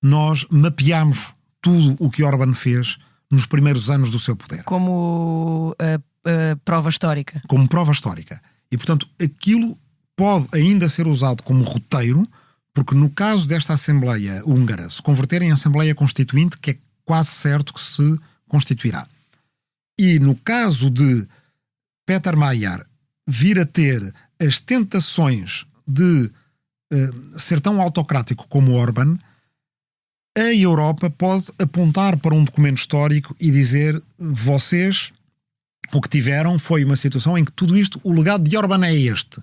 Nós mapeámos tudo o que Orbán fez nos primeiros anos do seu poder. Como prova histórica. Como prova histórica. E, portanto, aquilo pode ainda ser usado como roteiro, porque no caso desta Assembleia húngara se converter em Assembleia Constituinte, que é quase certo que se constituirá, e no caso de Péter Mayer vir a ter as tentações de ser tão autocrático como Orbán, a Europa pode apontar para um documento histórico e dizer: vocês o que tiveram foi uma situação em que tudo isto, o legado de Orbán é este.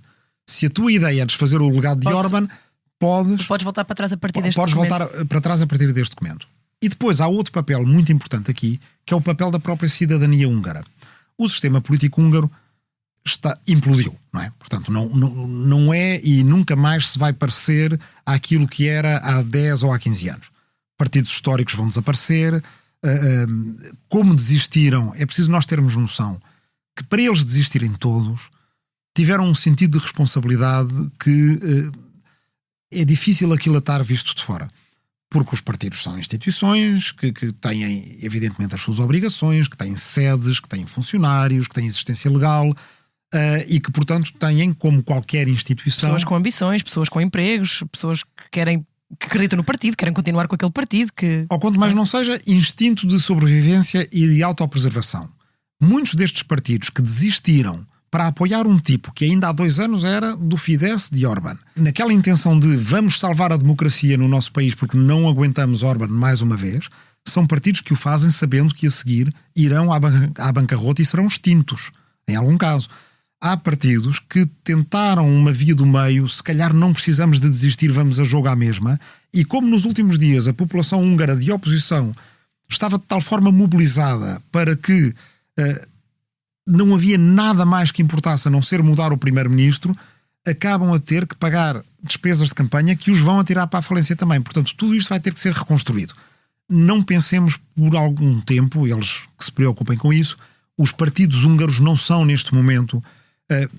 Se a tua ideia é desfazer o legado de Orbán, podes voltar para trás a partir deste documento. Podes voltar para trás a partir deste documento. E depois há outro papel muito importante aqui, que é o papel da própria cidadania húngara. O sistema político húngaro implodiu, não é? Portanto, não é e nunca mais se vai parecer àquilo que era há 10 ou há 15 anos. Partidos históricos vão desaparecer. Como desistiram, é preciso nós termos noção que para eles desistirem todos, tiveram um sentido de responsabilidade que é difícil aquilatar visto de fora. Porque os partidos são instituições que têm, evidentemente, as suas obrigações, que têm sedes, que têm funcionários, que têm existência legal e que, portanto, têm, como qualquer instituição... Pessoas com ambições, pessoas com empregos, pessoas que acreditam no partido, querem continuar com aquele partido. Ou quanto mais não seja, instinto de sobrevivência e de autopreservação. Muitos destes partidos que desistiram para apoiar um tipo que ainda há 2 anos era do Fidesz de Orbán, naquela intenção de vamos salvar a democracia no nosso país porque não aguentamos Orbán mais uma vez, são partidos que o fazem sabendo que a seguir irão à bancarrota e serão extintos, em algum caso. Há partidos que tentaram uma via do meio, se calhar não precisamos de desistir, vamos a jogo à mesma, e como nos últimos dias a população húngara de oposição estava de tal forma mobilizada para que não havia nada mais que importasse a não ser mudar o primeiro-ministro, acabam a ter que pagar despesas de campanha que os vão atirar para a falência também. Portanto, tudo isto vai ter que ser reconstruído. Não pensemos por algum tempo, eles que se preocupem com isso, os partidos húngaros não são neste momento,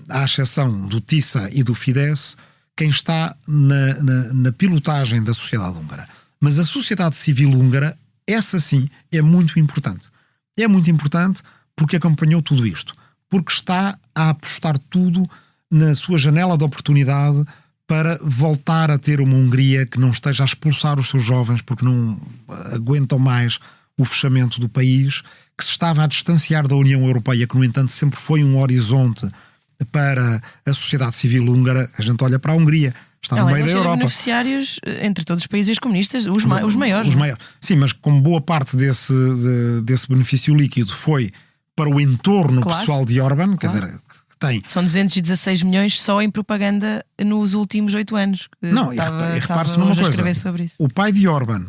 à exceção do TISA e do Fidesz, quem está na pilotagem da sociedade húngara. Mas a sociedade civil húngara, essa sim, é muito importante. É muito importante porque acompanhou tudo isto. Porque está a apostar tudo na sua janela de oportunidade para voltar a ter uma Hungria que não esteja a expulsar os seus jovens porque não aguentam mais o fechamento do país, que se estava a distanciar da União Europeia, que no entanto sempre foi um horizonte para a sociedade civil húngara. A gente olha para a Hungria, está no meio da Europa. Beneficiários entre todos os países comunistas, os maiores. Os maiores. Sim, mas como boa parte desse benefício líquido foi para o entorno pessoal de Orbán, quer dizer, tem... São 216 milhões só em propaganda nos últimos 8 anos. Não, e repare-se numa coisa, sobre isso. O pai de Orbán,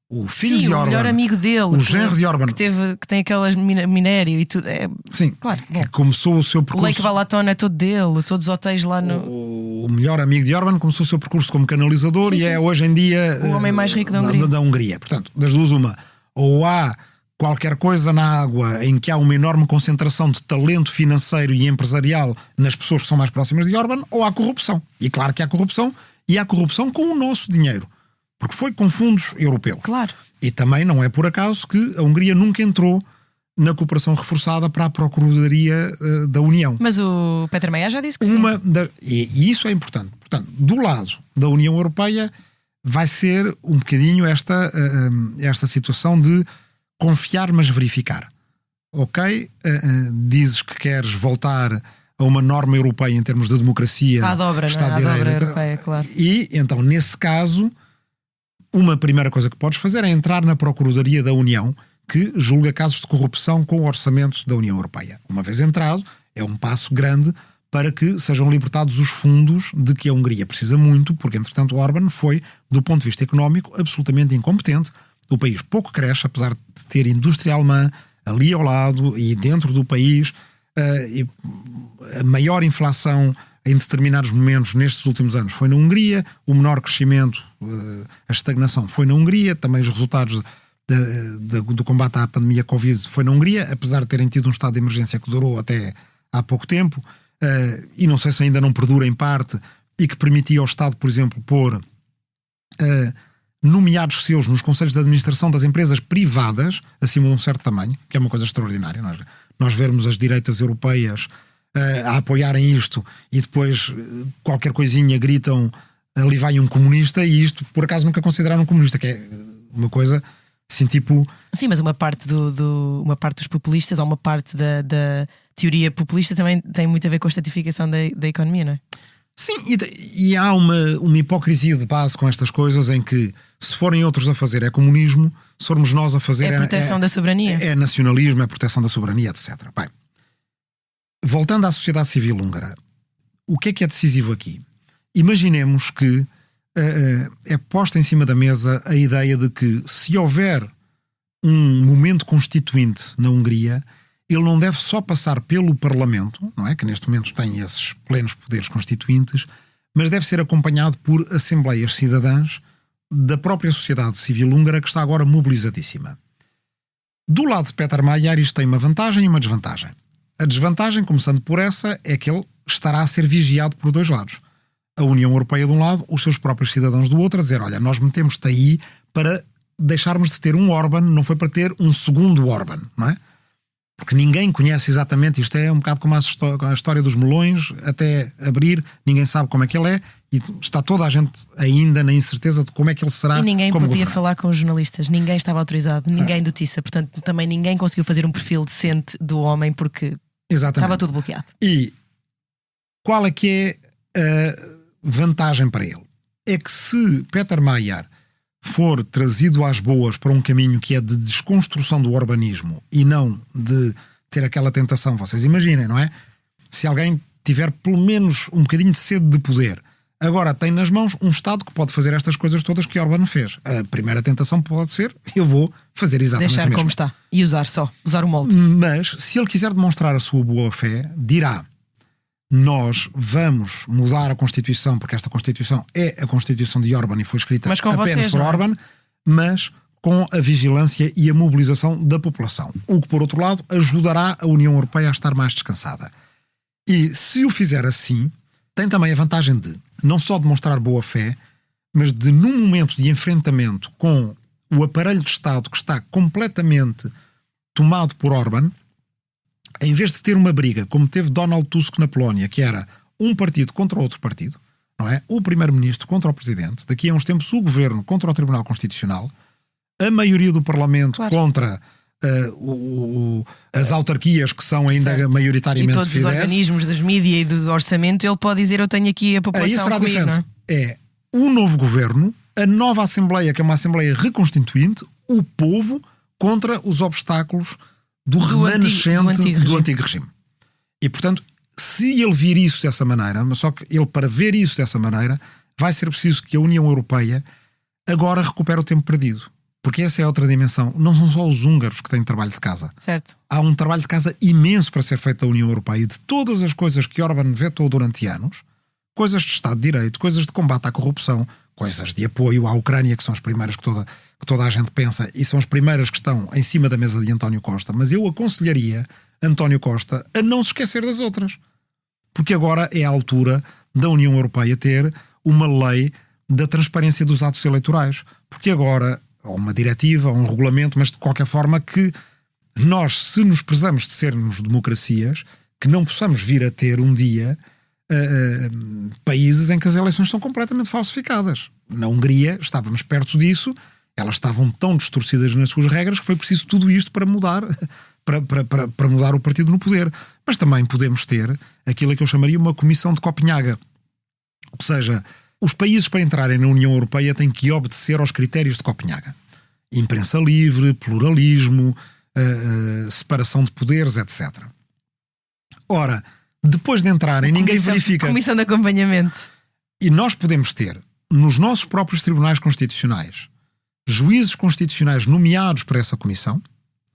o filho de Orbán, o melhor amigo dele, o genro de Orbán, que tem aquelas minério e tudo. Sim, claro. Que começou o seu percurso. O Lake Balaton é todo dele, todos os hotéis lá no. O melhor amigo de Orbán começou o seu percurso como canalizador e é hoje em dia o homem mais rico da Hungria. Portanto, das duas, uma, ou há qualquer coisa na água em que há uma enorme concentração de talento financeiro e empresarial nas pessoas que são mais próximas de Orbán, ou há corrupção. E claro que há corrupção, e há corrupção com o nosso dinheiro. Porque foi com fundos europeus. Claro. E também não é por acaso que a Hungria nunca entrou na cooperação reforçada para a Procuradoria da União. Mas o Péter Mayer já disse que sim. E isso é importante. Portanto, do lado da União Europeia vai ser um bocadinho esta situação de confiar, mas verificar. Ok, dizes que queres voltar a uma norma europeia em termos de democracia, à dobra, Estado de Direito, europeia, claro. E então, nesse caso, uma primeira coisa que podes fazer é entrar na Procuradoria da União, que julga casos de corrupção com o orçamento da União Europeia. Uma vez entrado, é um passo grande para que sejam libertados os fundos de que a Hungria precisa muito, porque, entretanto, Orbán foi, do ponto de vista económico, absolutamente incompetente. O país pouco cresce, apesar de ter indústria alemã ali ao lado e dentro do país. E a maior inflação em determinados momentos nestes últimos anos foi na Hungria, o menor crescimento, a estagnação foi na Hungria, também os resultados do combate à pandemia Covid foi na Hungria, apesar de terem tido um estado de emergência que durou até há pouco tempo, e não sei se ainda não perdura em parte, e que permitia ao Estado, por exemplo, pôr nomeados seus nos conselhos de administração das empresas privadas acima de um certo tamanho, que é uma coisa extraordinária. Nós vermos as direitas europeias a apoiarem isto e depois qualquer coisinha gritam ali vai um comunista, e isto por acaso nunca consideraram um comunista, que é uma coisa assim tipo... Sim, mas uma parte uma parte dos populistas, ou uma parte da teoria populista também tem muito a ver com a estatificação da economia, não é? Sim, e há uma hipocrisia de base com estas coisas, em que se forem outros a fazer é comunismo, se formos nós a fazer é proteção da soberania. É nacionalismo, é proteção da soberania, etc. Bem, voltando à sociedade civil húngara, o que é decisivo aqui? Imaginemos que é posta em cima da mesa a ideia de que, se houver um momento constituinte na Hungria, ele não deve só passar pelo Parlamento, não é? Que neste momento tem esses plenos poderes constituintes, mas deve ser acompanhado por assembleias cidadãs da própria sociedade civil húngara, que está agora mobilizadíssima. Do lado de Péter Magyar, isto tem uma vantagem e uma desvantagem. A desvantagem, começando por essa, é que ele estará a ser vigiado por dois lados. A União Europeia de um lado, os seus próprios cidadãos do outro, a dizer, olha, nós metemos-te aí para deixarmos de ter um Orbán, não foi para ter um segundo Orbán, não é? Porque ninguém conhece exatamente, isto é um bocado como a história dos melões, até abrir, ninguém sabe como é que ele é, e está toda a gente ainda na incerteza de como é que ele será. E ninguém como podia governante. falar com os jornalistas, ninguém estava autorizado, ninguém noticia, portanto também ninguém conseguiu fazer um perfil decente do homem, porque Exatamente. estava tudo bloqueado. E qual é que é a vantagem para ele? É que se Péter Magyar for trazido às boas para um caminho que é de desconstrução do urbanismo e não de ter aquela tentação, vocês imaginem, não é? Se alguém tiver pelo menos um bocadinho de sede de poder, agora tem nas mãos um Estado que pode fazer estas coisas todas que Orbán fez. A primeira tentação pode ser, eu vou fazer exatamente Deixar o mesmo. como está e usar o molde. Mas se ele quiser demonstrar a sua boa-fé, dirá: nós vamos mudar a Constituição, porque esta Constituição é a Constituição de Orbán e foi escrita Mas com apenas vocês, por não é? Orbán, mas com a vigilância e a mobilização da população. O que, por outro lado, ajudará a União Europeia a estar mais descansada. E se o fizer assim, tem também a vantagem de não só demonstrar boa-fé, mas de, num momento de enfrentamento com o aparelho de Estado que está completamente tomado por Orbán, em vez de ter uma briga, como teve Donald Tusk na Polónia, que era um partido contra outro partido, não é? O primeiro-ministro contra o presidente, daqui a uns tempos o governo contra o Tribunal Constitucional, a maioria do Parlamento contra as autarquias, que são ainda Certo. maioritariamente E todos Fidesz. os organismos das mídias e do orçamento, ele pode dizer, eu tenho aqui a população Aí será comigo, não diferente. é? É o novo governo, a nova Assembleia, que é uma Assembleia reconstituinte, o povo contra os obstáculos do remanescente do antigo regime. E, portanto, se ele vir isso dessa maneira, mas só que ele, para ver isso dessa maneira, vai ser preciso que a União Europeia agora recupere o tempo perdido. Porque essa é outra dimensão. Não são só os húngaros que têm trabalho de casa. Certo. Há um trabalho de casa imenso para ser feito da União Europeia, e de todas as coisas que Orbán vetou durante anos, coisas de Estado de Direito, coisas de combate à corrupção, coisas de apoio à Ucrânia, que são as primeiras que toda a gente pensa, e são as primeiras que estão em cima da mesa de António Costa. Mas eu aconselharia António Costa a não se esquecer das outras. Porque agora é a altura da União Europeia ter uma lei da transparência dos atos eleitorais. Porque agora, ou uma diretiva, ou um regulamento, mas de qualquer forma que nós, se nos prezamos de sermos democracias, que não possamos vir a ter um dia países em que as eleições são completamente falsificadas. Na Hungria estávamos perto disso, elas estavam tão distorcidas nas suas regras que foi preciso tudo isto para mudar, para mudar o partido no poder. Mas também podemos ter aquilo que eu chamaria uma comissão de Copenhaga. Ou seja, os países, para entrarem na União Europeia, têm que obedecer aos critérios de Copenhaga. Imprensa livre, pluralismo, separação de poderes, etc. Ora, depois de entrarem, ninguém verifica. Comissão de acompanhamento. E nós podemos ter, nos nossos próprios tribunais constitucionais, juízes constitucionais nomeados para essa comissão,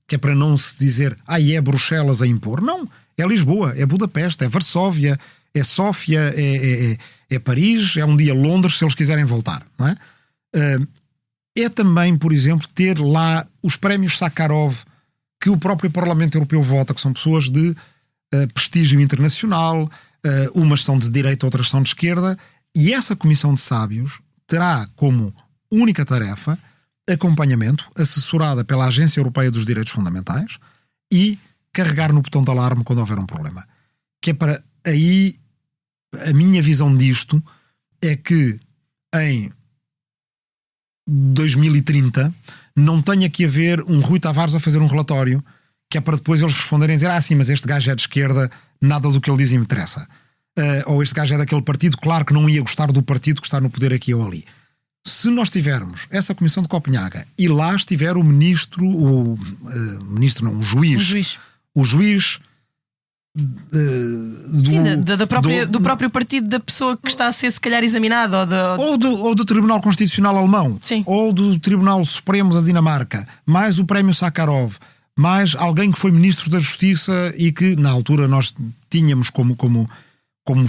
que é para não se dizer, é Bruxelas a impor. Não, é Lisboa, é Budapeste, é Varsóvia, é Sófia, é Paris, é um dia Londres, se eles quiserem voltar, não é? É também, por exemplo, ter lá os prémios Sakharov, que o próprio Parlamento Europeu vota, que são pessoas de prestígio internacional, umas são de direita, outras são de esquerda, e essa comissão de sábios terá como única tarefa acompanhamento, assessorada pela Agência Europeia dos Direitos Fundamentais, e carregar no botão de alarme quando houver um problema. que é para aí a minha visão disto é que em 2030 não tenha que haver um Rui Tavares a fazer um relatório que é para depois eles responderem e dizer sim, mas este gajo é de esquerda, nada do que ele diz me interessa. Ou este gajo é daquele partido, claro que não ia gostar do partido que está no poder aqui ou ali. Se nós tivermos essa Comissão de Copenhaga e lá estiver o juiz do próprio partido da pessoa que está a ser se calhar examinada ou do Tribunal Constitucional Alemão, sim, ou do Tribunal Supremo da Dinamarca, mais o Prémio Sakharov, mais alguém que foi Ministro da Justiça e que na altura nós tínhamos como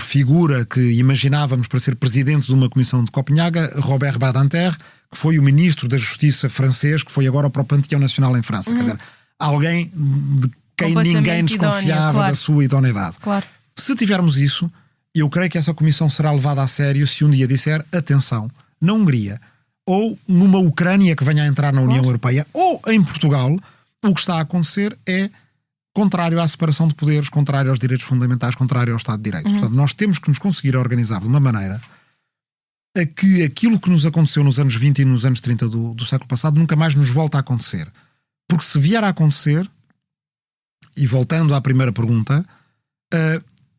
figura que imaginávamos para ser presidente de uma Comissão de Copenhaga, Robert Badinter, que foi o Ministro da Justiça francês, que foi agora para o Panteão Nacional em França. Quer dizer, alguém de quem ninguém desconfiava claro, da sua idoneidade. Claro. Se tivermos isso, eu creio que essa comissão será levada a sério se um dia disser, atenção, na Hungria, ou numa Ucrânia que venha a entrar na União Europeia, ou em Portugal, o que está a acontecer é contrário à separação de poderes, contrário aos direitos fundamentais, contrário ao Estado de Direito. Portanto, nós temos que nos conseguir organizar de uma maneira a que aquilo que nos aconteceu nos anos 20 e nos anos 30 do século passado nunca mais nos volta a acontecer. Porque se vier a acontecer, e voltando à primeira pergunta,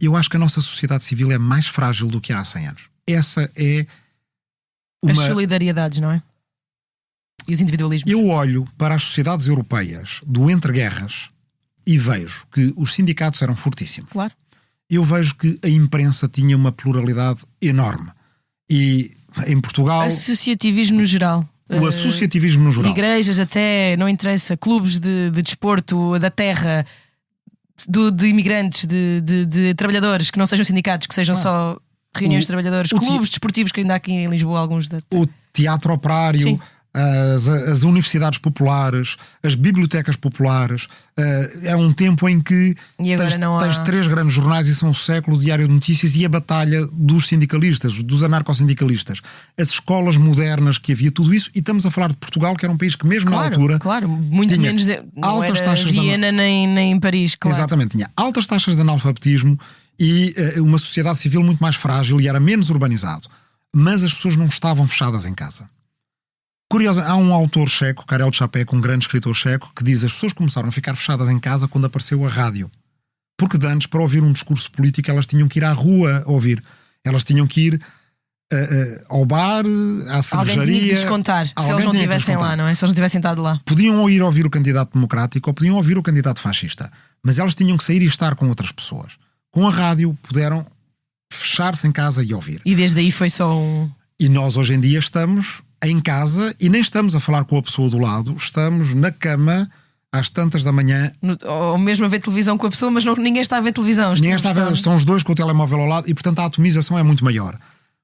eu acho que a nossa sociedade civil é mais frágil do que há 100 anos. Essa é as solidariedades, não é? E os individualismos. Eu olho para as sociedades europeias do entre-guerras e vejo que os sindicatos eram fortíssimos. Claro. Eu vejo que a imprensa tinha uma pluralidade enorme. E em Portugal... Associativismo no geral. O associativismo no geral. Igrejas até, não interessa, clubes de desporto, da terra, de imigrantes, de trabalhadores, que não sejam sindicatos, que sejam só reuniões de trabalhadores, clubes desportivos, que ainda há aqui em Lisboa alguns. O teatro operário... Sim. As universidades populares, as bibliotecas populares, é um tempo em que tens 3 grandes jornais e são o século, o Diário de Notícias e a batalha dos sindicalistas, dos anarcossindicalistas, as escolas modernas que havia, tudo isso, e estamos a falar de Portugal, que era um país que mesmo na altura muito menos altas taxas Viena nem Paris, claro. Exatamente, tinha altas taxas de analfabetismo e uma sociedade civil muito mais frágil e era menos urbanizado, mas as pessoas não estavam fechadas em casa. Curioso, há um autor checo, Karel Čapek, um grande escritor checo, que diz que as pessoas começaram a ficar fechadas em casa quando apareceu a rádio. Porque de antes, para ouvir um discurso político, elas tinham que ir à rua a ouvir. Elas tinham que ir ao bar, à cervejaria. Alguém tinha que lhes contar, se eles não estivessem lá, não é? Se eles não tivessem estado lá. Podiam ir ouvir o candidato democrático ou podiam ouvir o candidato fascista. Mas elas tinham que sair e estar com outras pessoas. Com a rádio, puderam fechar-se em casa e ouvir. E desde aí foi só E nós, hoje em dia, estamos em casa e nem estamos a falar com a pessoa do lado, estamos na cama às tantas da manhã. Ou mesmo a ver televisão com a pessoa, mas ninguém está a ver televisão. Estão os dois com o telemóvel ao lado e, portanto, a atomização é muito maior. O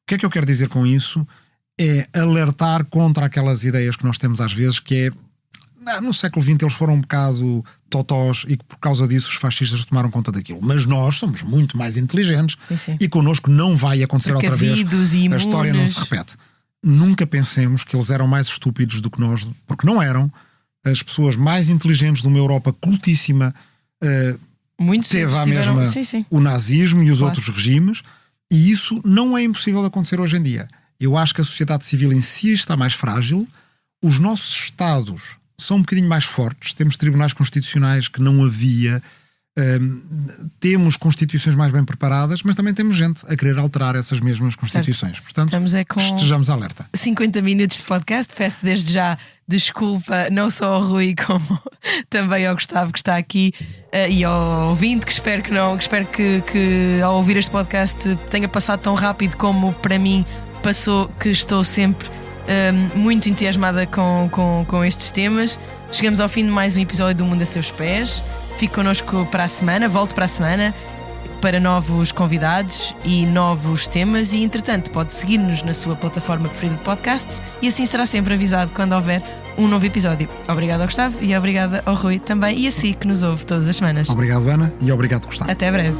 que é que eu quero dizer com isso? É alertar contra aquelas ideias que nós temos às vezes, que é, no século XX eles foram um bocado totós e que por causa disso os fascistas tomaram conta daquilo. Mas nós somos muito mais inteligentes e connosco não vai acontecer outra vez. A história não se repete. Nunca pensemos que eles eram mais estúpidos do que nós, porque não eram. As pessoas mais inteligentes de uma Europa cultíssima teve a mesma o nazismo e os outros regimes, e isso não é impossível de acontecer hoje em dia. Eu acho que a sociedade civil em si está mais frágil, os nossos Estados são um bocadinho mais fortes, temos tribunais constitucionais que não havia, temos constituições mais bem preparadas, mas também temos gente a querer alterar essas mesmas constituições. Portanto, estejamos alerta. 50 minutos de podcast. Peço desde já desculpa não só ao Rui como também ao Gustavo que está aqui e ao ouvinte, que espero que ao ouvir este podcast tenha passado tão rápido como para mim passou, que estou sempre muito entusiasmada com estes temas. Chegamos ao fim de mais um episódio do Mundo a Seus Pés. Fique connosco para a semana, volto para a semana para novos convidados e novos temas, e entretanto pode seguir-nos na sua plataforma preferida de podcasts e assim será sempre avisado quando houver um novo episódio. Obrigado ao Gustavo e obrigada ao Rui também, e a si que nos ouve todas as semanas. Obrigado, Ana, e obrigado, Gustavo. Até breve.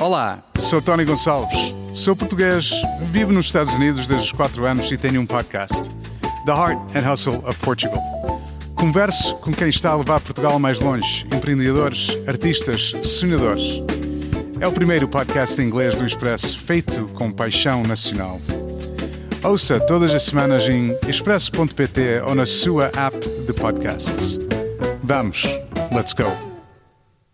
Olá, sou Tony Gonçalves, sou português, vivo nos Estados Unidos desde os 4 anos e tenho um podcast, The Heart and Hustle of Portugal. Converso com quem está a levar Portugal mais longe, empreendedores, artistas, sonhadores. É o primeiro podcast em inglês do Expresso feito com paixão nacional. Ouça todas as semanas em expresso.pt ou na sua app de podcasts. Vamos, let's go!